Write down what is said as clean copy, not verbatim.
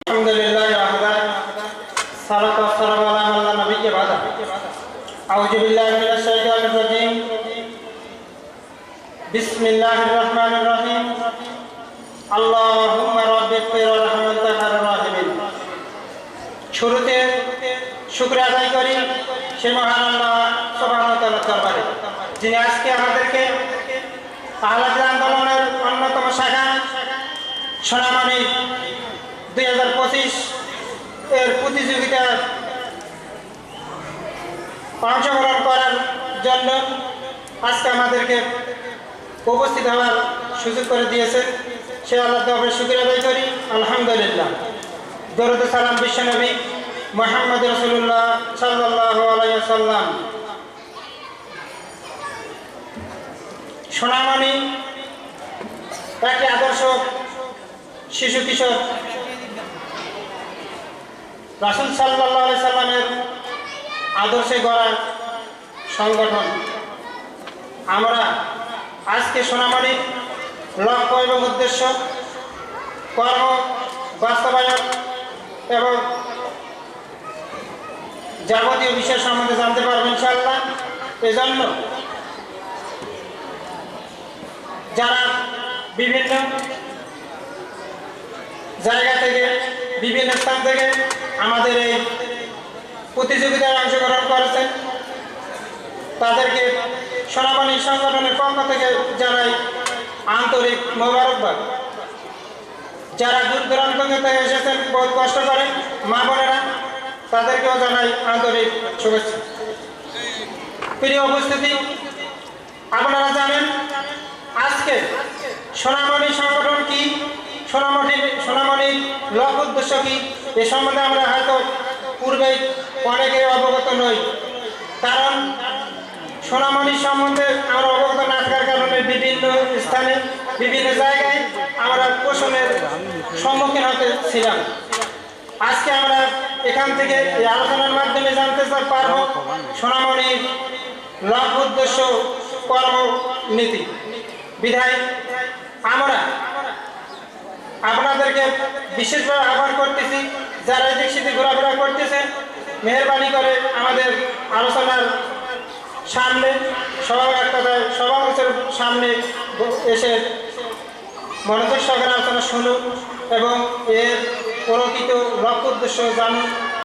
আলহামদুলিল্লাহ ওয়াহদা সালাতু ওয়াসসালামু আলা মান লা নাবিয়্যা বা'দা আউযু বিল্লাহি মিনাশ শাইতানির রাজীম বিসমিল্লাহির রহমানির রহিম আল্লাহুম্মা রাব্বিগফির ওয়ারহামতা খায়রুর রাহিমিন। শুরুতে শুকরিয়া আদায় করি সেই মহান আল্লাহ সুবহানাহু ওয়া তাআলার দরবারে, যিনি আজকে আমাদেরকে আহলাদিস আন্দোলনের অন্যতম শাখা সোনামণি 2025 এর প্রতিযোগিতায় অংশগ্রহণ করার জন্য আজকে আমাদেরকে উপস্থিত হওয়ার সুযোগ করে দিয়েছে। সে আল্লাহর দরবারে শুকরিয়া আদায় করি আলহামদুলিল্লাহ। দরুদ সালাম বিশ্বনবী মুহাম্মদ রাসূলুল্লাহ সাল্লাল্লাহু আলাইহি ওয়াসাল্লাম। সোনামণি একটি আদর্শ শিশু কিশোর রাসূল সাল্লাল্লাহু আলাইহি সাল্লামের আদর্শে গড়া সংগঠন। আমরা আজকে সোনামণির লক্ষ্য এবং উদ্দেশ্য, কর্ম বাস্তবায়ন এবং যাবতীয় বিষয় সম্বন্ধে জানতে পারবো ইনশাআল্লাহ। এজন্য যারা বিভিন্ন জায়গা থেকে বিভিন্ন স্থান থেকে আমাদের এই প্রতিযোগিতায় অংশগ্রহণ করেছেন, তাদেরকে সোনামণি সংগঠনের পক্ষ থেকে জানাই আন্তরিক মোবারকবাদ। যারা দূর দূরান্ত থেকে এসেছেন, বহুত কষ্ট করেন মা বোনেরা, তাদেরকেও জানাই আন্তরিক শুভেচ্ছা। প্রিয় উপস্থিতি, আপনারা জানেন আজকে সোনামণি সংগঠন কি, সোনামণির লক্ষ্য উদ্দেশ্য কি, এ সম্বন্ধে আমরা হয়তো পূর্বেই অনেকে অবগত নই। কারণ সোনামণি সম্বন্ধে আমরা অবগত না থাকার কারণে বিভিন্ন স্থানে বিভিন্ন জায়গায় আমরা প্রশ্নের সম্মুখীন হতেছিলাম। আজকে আমরা এখান থেকে এই আলোচনার মাধ্যমে জানতে পারব সোনামণির লক্ষ্য উদ্দেশ্য, কর্মনীতি। বিধায় আমরা আপনাদেরকে বিশেষভাবে আহ্বান করতেছি, যারা এদিক সেদিক ঘোরাফেরা করতেছেন, মেহরবানি করে আমাদের আলোচনার সামনে সভামঞ্চের সামনে এসে মনোযোগ সহকারে আলোচনা শুনুন এবং এর প্রকৃত লক্ষ্য উদ্দেশ্য জানুন।